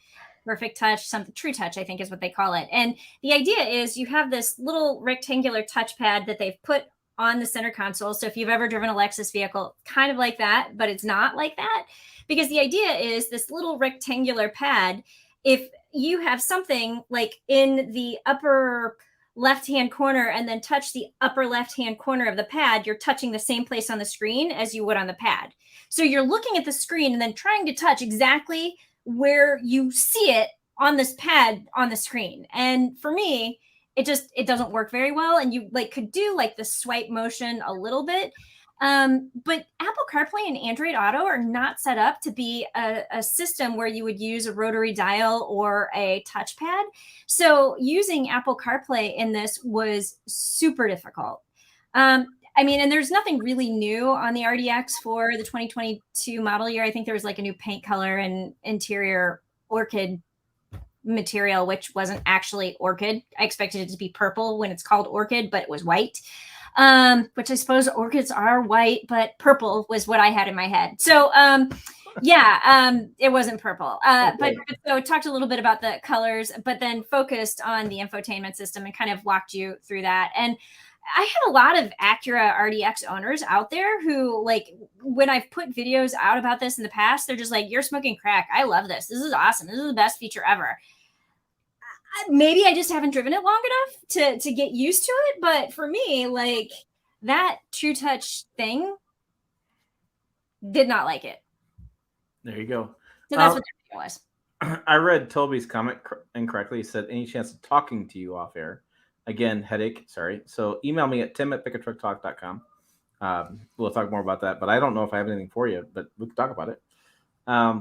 Perfect Touch, something. True Touch, I think, is what they call it. And the idea is you have this little rectangular touchpad that they've put on the center console. So if you've ever driven a Lexus vehicle, kind of like that, but it's not like that, because the idea is this little rectangular pad. If you have something like in the upper left-hand corner and then touch the upper left-hand corner of the pad, you're touching the same place on the screen as you would on the pad. So you're looking at the screen and then trying to touch exactly where you see it on this pad on the screen. And for me, it doesn't work very well. And you could do the swipe motion a little bit. But Apple CarPlay and Android Auto are not set up to be a system where you would use a rotary dial or a touchpad. So using Apple CarPlay in this was super difficult. And there's nothing really new on the RDX for the 2022 model year. I think there was a new paint color and interior orchid material, which wasn't actually orchid. I expected it to be purple when it's called orchid, but it was white. Which I suppose orchids are white, but purple was what I had in my head. So, it wasn't purple. But so it talked a little bit about the colors, but then focused on the infotainment system and kind of walked you through that. And I have a lot of Acura RDX owners out there who, when I've put videos out about this in the past, they're just like, you're smoking crack. I love this. This is awesome. This is the best feature ever. Maybe I just haven't driven it long enough to get used to it. But for me, that True Touch thing, did not like it. There you go. So that's what the video was. I read Toby's comment incorrectly. He said, any chance of talking to you off air? Again, headache. Sorry. So email me at tim@pickatrucktalk.com. We'll talk more about that. But I don't know if I have anything for you, but we can talk about it.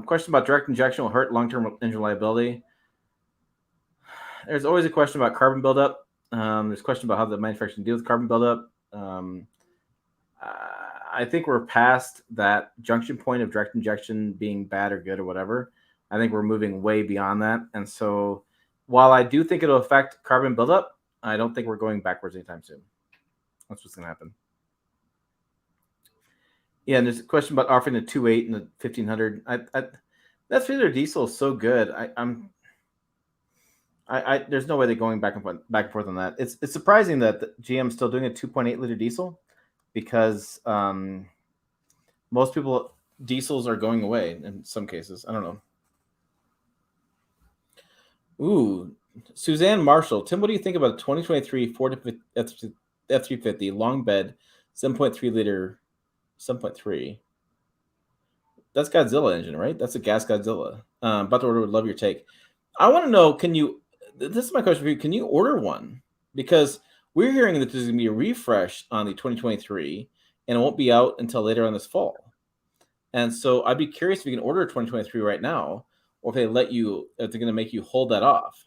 Question about direct injection will hurt long-term engine reliability. There's always a question about carbon buildup. There's a question about how the manufacturing deals with carbon buildup. I think we're past that junction point of direct injection being bad or good or whatever. I think we're moving way beyond that. And so while I do think it'll affect carbon buildup, I don't think we're going backwards anytime soon. That's what's going to happen. Yeah, and there's a question about offering the 2.8 and the 1500. That three-liter diesel is so good. There's no way they're going back and forth on that. It's surprising that GM's still doing a 2.8 liter diesel, because most people diesels are going away in some cases. I don't know. Ooh, Suzanne Marshall. Tim, what do you think about a 2023 Ford F350 long bed 7.3 liter 7.3? That's Godzilla engine, right? That's a gas Godzilla. About to order, would love your take. I want to know, this is my question for you. Can you order one? Because we're hearing that there's going to be a refresh on the 2023, and it won't be out until later on this fall. And so I'd be curious if you can order a 2023 right now, or if they're going to make you hold that off.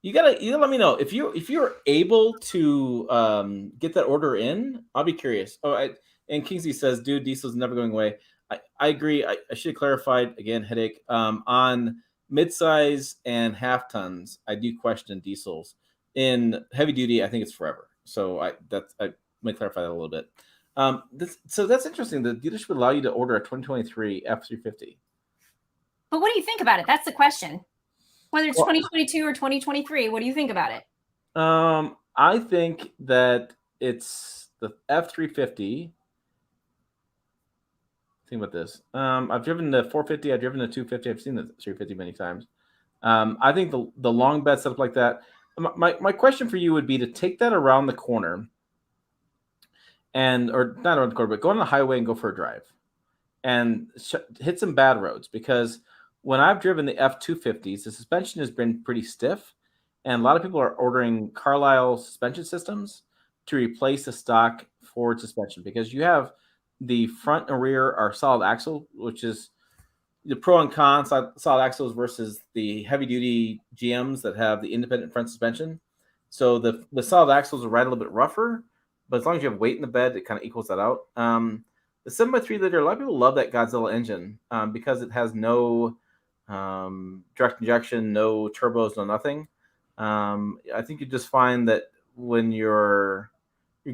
You gotta let me know if you're able to get that order in. I'll be curious. And Kingsley says, "Dude, diesel's never going away." I agree. I should have clarified again. Headache on midsize and half tons. I do question diesels. In heavy duty, I think it's forever. So I might clarify that a little bit. So that's interesting. The dealership would allow you to order a 2023 F350. But what do you think about it? That's the question. Whether it's 2022 or 2023, what do you think about it? I think that it's the F350. Think about this. I've driven the 450. I've driven the 250. I've seen the 350 many times. I think the long bed setup like that. My question for you would be to take that around the corner, or not around the corner, but go on the highway and go for a drive, and hit some bad roads. Because when I've driven the F250s, the suspension has been pretty stiff, and a lot of people are ordering Carlisle suspension systems to replace the stock Ford suspension, because you have the front and rear are solid axle, which is the pro and con solid axles versus the heavy duty GMs that have the independent front suspension. So the solid axles are ride a little bit rougher, but as long as you have weight in the bed, it kind of equals that out. The 7.3 liter, a lot of people love that Godzilla engine because it has no direct injection, no turbos, no nothing. I think you just find that when you're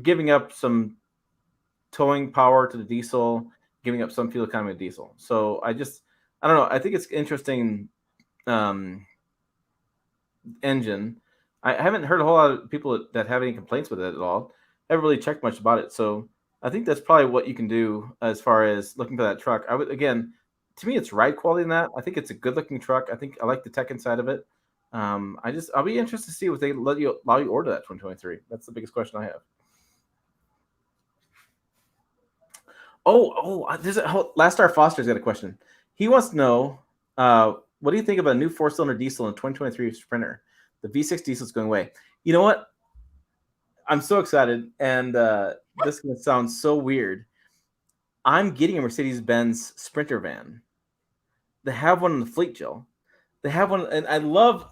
giving up some towing power to the diesel, giving up some fuel economy to diesel. So I don't know. I think it's interesting engine. I haven't heard a whole lot of people that have any complaints with it at all. I haven't really checked much about it. So I think that's probably what you can do as far as looking for that truck. To me, it's ride quality in that. I think it's a good looking truck. I like the tech inside of it. I'll be interested to see if they allow you order that 2023. That's the biggest question I have. Last Star Foster's got a question. He wants to know, what do you think about a new 4-cylinder diesel in 2023 Sprinter? The V6 diesel is going away. You know what? I'm so excited, and this is going to sound so weird. I'm getting a Mercedes-Benz Sprinter van. They have one in the fleet, Jill. They have one, and I love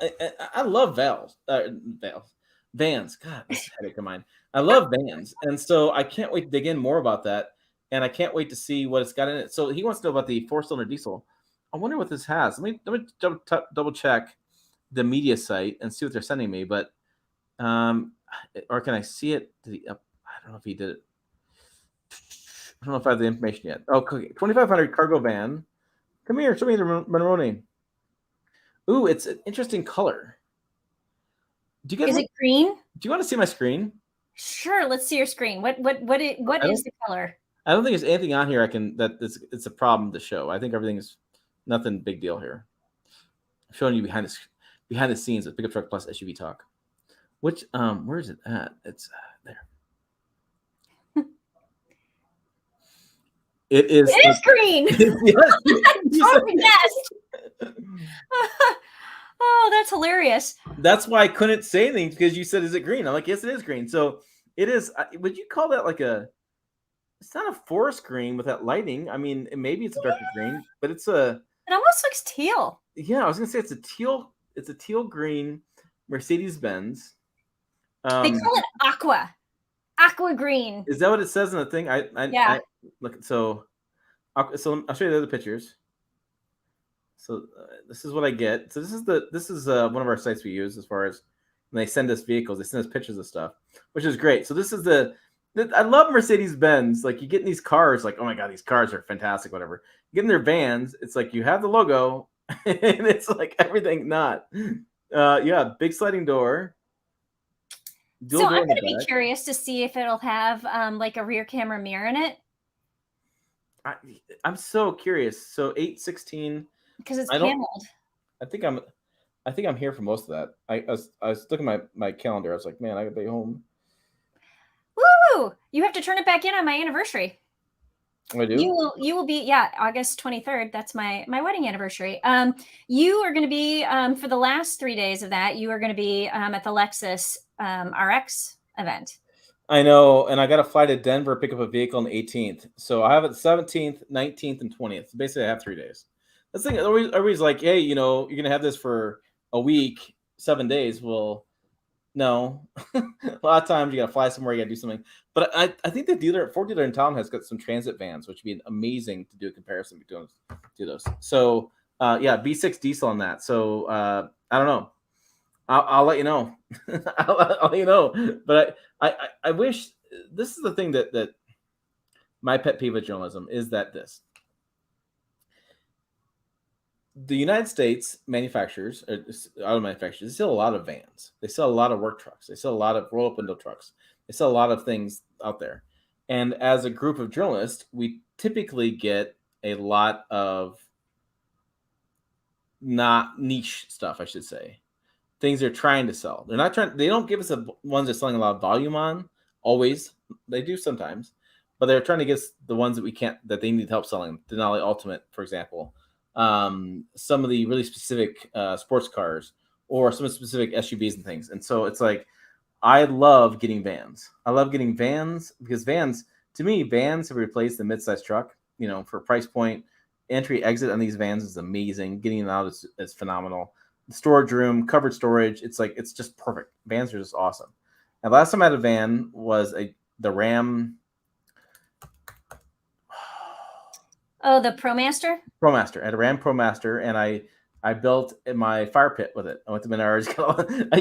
vans. God, this is a headache of mine. I love vans, and so I can't wait to dig in more about that. And I can't wait to see what it's got in it. So he wants to know about the 4-cylinder diesel. I wonder what this has. Let me double check the media site and see what they're sending me. But or can I see it? I don't know if he did it. I don't know if I have the information yet. Oh, okay. 2500 cargo van. Come here. Show me the Monroney. Ooh, it's an interesting color. Is it green? Do you want to see my screen? Sure. Let's see your screen. What is the color? I don't think there's anything on here it's a problem to show. I think everything is nothing big deal here. I'm showing you behind the scenes of Pickup Truck Plus SUV Talk. Which where is it at? It's there. It is green. Totally guessed. Oh, that's hilarious. That's why I couldn't say anything, because you said, "Is it green?" I'm like, "Yes, it is green." So it is. Would you call that like it's not a forest green with that lighting. I mean, maybe it's a darker green, but it almost looks teal. Yeah, I was gonna say it's a teal green Mercedes-Benz. They call it aqua green. Is that what it says in the thing? Yeah. I look. So I'll show you the other pictures. So this is what I get. So this is one of our sites we use as far as when they send us vehicles. They send us pictures of stuff, which is great. So this is I love Mercedes Benz. Like you get in these cars, like oh my god, these cars are fantastic. Whatever. You get in their vans, it's like you have the logo, and it's like everything not. Yeah, big sliding door. So I'm going to be curious to see if it'll have like a rear camera mirror in it. I'm so curious. So 816 because it's paneled. I think I'm here for most of that. I was looking at my calendar. I was like, man, I gotta be home. Woo! You have to turn it back in on my anniversary. I do. You will be August 23rd. That's my wedding anniversary. You are going to be for the last 3 days of that. You are going to be at the Lexus RX event. I know, and I got to fly to Denver, pick up a vehicle on the 18th. So I have it 17th, 19th, and 20th. So basically, I have 3 days. That's the thing. Everybody's like, hey, you know, you're gonna have this for a week, 7 days. Well, no. A lot of times you gotta fly somewhere, you gotta do something. But I think the Ford dealer in town has got some transit vans, which would be amazing to do a comparison between those. So yeah, B6 diesel on that. So I don't know. I'll let you know. I'll let you know. But I wish this is the thing that my pet peeve of journalism is that the United States manufacturers, auto manufacturers, they sell a lot of vans. They sell a lot of work trucks. They sell a lot of roll-up window trucks. They sell a lot of things out there. And as a group of journalists, we typically get a lot of not niche stuff, I should say. Things they're trying to sell. They're not trying. They don't give us ones they're selling a lot of volume on. Always, they do sometimes, but they're trying to get the ones that we can't, that they need help selling. Denali Ultimate, for example. Some of the really specific sports cars or some specific SUVs and things. And so it's like, I love getting vans. I love getting vans because vans, to me, vans have replaced the midsize truck. You know, for price point, entry exit on these vans is amazing. Getting it out is phenomenal. The storage room, covered storage, it's just perfect. Vans are just awesome. And last time I had a van was the Ram. Oh, the ProMaster? ProMaster. I had a Ram ProMaster, and I built my fire pit with it. I went to Menards,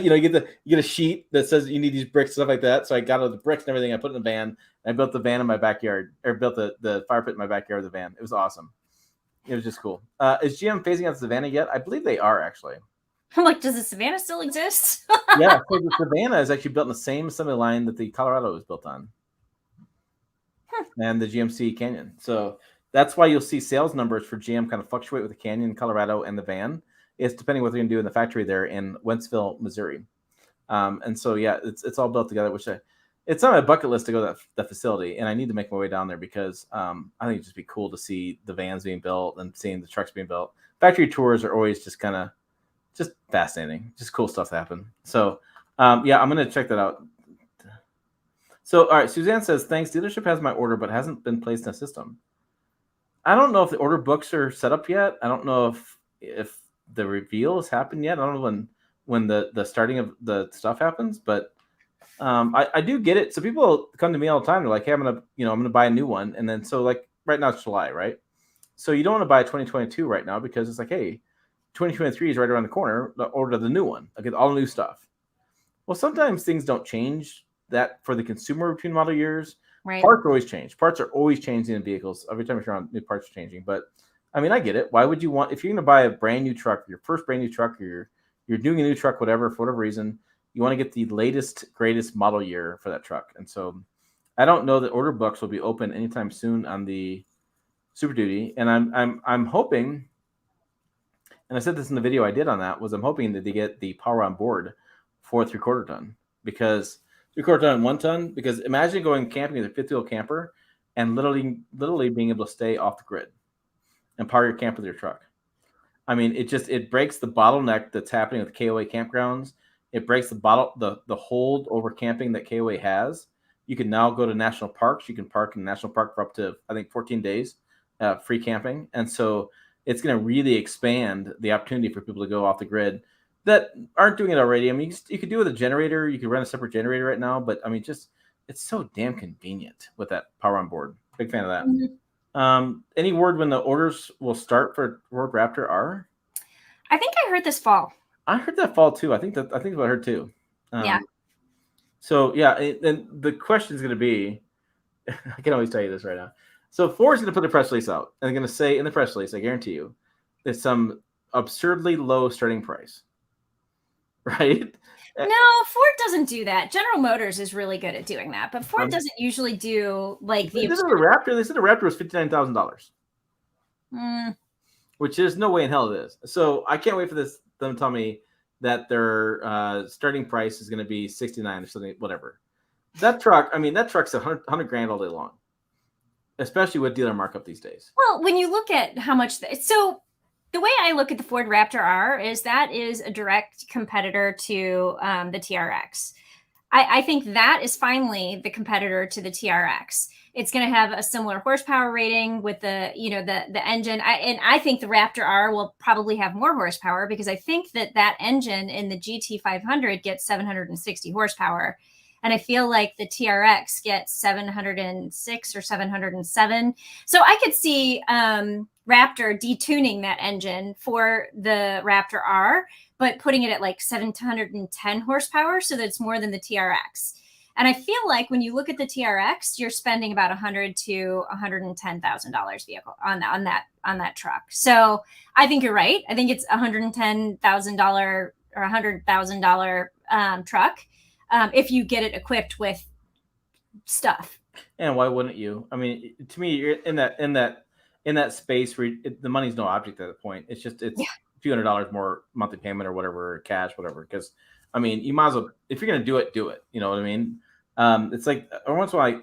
you get a sheet that says you need these bricks, stuff like that. So I got all the bricks and everything. I put it in the van. And I built the van in my backyard, or built the fire pit in my backyard of the van. It was awesome. It was just cool. Is GM phasing out the Savannah yet? I believe they are, actually. I'm like, does the Savannah still exist? Yeah, so the Savannah is actually built in the same assembly line that the Colorado was built on. And the GMC Canyon. So that's why you'll see sales numbers for GM kind of fluctuate with the Canyon, Colorado, and the van. It's depending what they're going to do in the factory there in Wentzville, Missouri. And so, yeah, it's all built together, it's on my bucket list to go to that facility, and I need to make my way down there because I think it'd just be cool to see the vans being built and seeing the trucks being built. Factory tours are always just kind of just fascinating, just cool stuff to happen. So, yeah, I'm going to check that out. So, all right, Suzanne says, thanks. Dealership has my order, but hasn't been placed in a system. I don't know if the order books are set up yet. I don't know if the reveal has happened yet. I don't know when the starting of the stuff happens, but I do get it. So people come to me all the time. They're like, hey, I'm gonna buy a new one. And then so like right now it's July, right? So you don't want to buy a 2022 right now because it's like, hey, 2023 is right around the corner. Order the new one. I get all new stuff. Well, sometimes things don't change that for the consumer between model years. Right. Parts always change. Parts are always changing in vehicles. Every time you're on, new parts are changing. But I mean, I get it. Why would you want, if you're going to buy a brand new truck, your first brand new truck, or you're doing a new truck, whatever, for whatever reason, you want to get the latest, greatest model year for that truck. And so I don't know that order books will be open anytime soon on the Super Duty. And I'm hoping, and I said this in the video I did on that, was I'm hoping that they get the power on board for 3/4 ton, because 3/4 ton, 1 ton, because imagine going camping with a fifth wheel camper and literally being able to stay off the grid and power your camp with your truck. I mean, it breaks the bottleneck that's happening with KOA campgrounds. It breaks the hold over camping that KOA has. You can now go to national parks. You can park in a national park for up to, I think, 14 days, free camping. And so it's going to really expand the opportunity for people to go off the grid. that aren't doing it already. I mean, you could do it with a generator. You could run a separate generator right now, but I mean, just it's so damn convenient with that power on board. Big fan of that. Any word when the orders will start for Ford Raptor R? I think I heard this fall. I heard that fall too. I think what I heard too. Yeah. So yeah, and the question is going to be, I can always tell you this right now. So Ford's going to put a press release out, and they're going to say in the press release, I guarantee you, there's some absurdly low starting price, right? No, Ford doesn't do that. General Motors is really good at doing that, but Ford doesn't usually do like the Raptor. They said the Raptor was $59,000, which there's no way in hell it is. So I can't wait for them to tell me that their starting price is going to be 69 or something, whatever. That truck, I mean, that truck's $100 grand all day long, especially with dealer markup these days. Well, when you look at how much, so the way I look at the Ford Raptor R is that is a direct competitor to the TRX. I think that is finally the competitor to the TRX. It's going to have a similar horsepower rating with the engine. And I think the Raptor R will probably have more horsepower because I think that engine in the GT500 gets 760 horsepower. And I feel like the TRX gets 706 or 707. So I could see Raptor detuning that engine for the Raptor R, but putting it at like 710 horsepower so that it's more than the TRX. And I feel like when you look at the TRX, you're spending about $100,000 to $110,000 vehicle on that truck. So I think you're right. I think it's $110,000 or $100,000 truck if you get it equipped with stuff. And why wouldn't you? I mean, to me, you're in that space where the money's no object at that point. It's just a few $100 more monthly payment or whatever, cash, whatever. Because I mean, you might as well, if you're gonna do it, do it. You know what I mean? It's like every once in a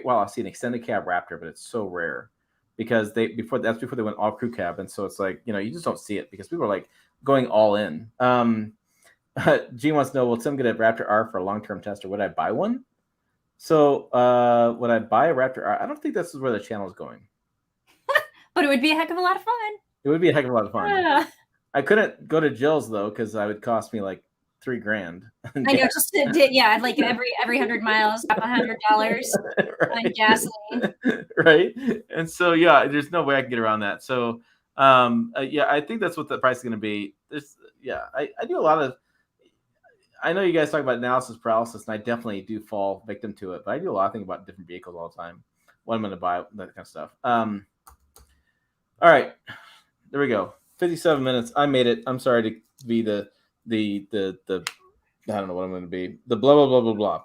while, I see an extended cab Raptor, but it's so rare because before they went all crew cab, and so it's like you just don't see it because people are like going all in. Gene wants to know, will Tim get a Raptor R for a long-term test, or would I buy one? So would I buy a Raptor R? I don't think this is where the channel is going. But it would be a heck of a lot of fun. It would be a heck of a lot of fun. I couldn't go to Jill's though because it would cost me like $3,000. I know, just like every 100 miles, up $100 on gasoline. Right, and so there's no way I can get around that. So I think that's what the price is going to be. I do a lot of. I know you guys talk about analysis paralysis, and I definitely do fall victim to it. But I do a lot of things about different vehicles all the time. What I'm going to buy, that kind of stuff. All right, there we go. 57 minutes. I made it. I'm sorry to be the I don't know what I'm going to be. The blah blah blah blah blah.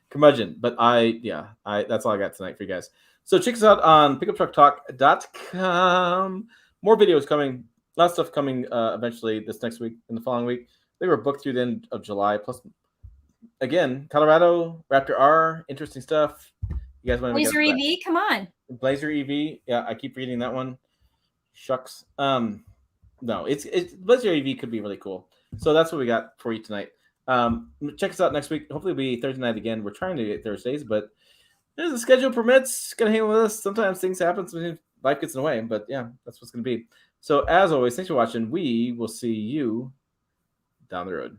Curmudgeon. But that's all I got tonight for you guys. So check us out on pickuptrucktalk.com. More videos coming. A lot of stuff coming eventually this next week and the following week. They were booked through the end of July. Plus, again, Colorado, Raptor R, interesting stuff. You guys want to Blazer EV? Come on. Blazer EV. Yeah, I keep reading that one. Shucks. No, it's Blazer EV could be really cool. So that's what we got for you tonight. Check us out next week. Hopefully it'll be Thursday night again. We're trying to get Thursdays, but as the schedule permits, gonna hang with us. Sometimes things happen. Sometimes life gets in the way, but yeah, that's what's gonna be. So as always, thanks for watching. We will see you down the road.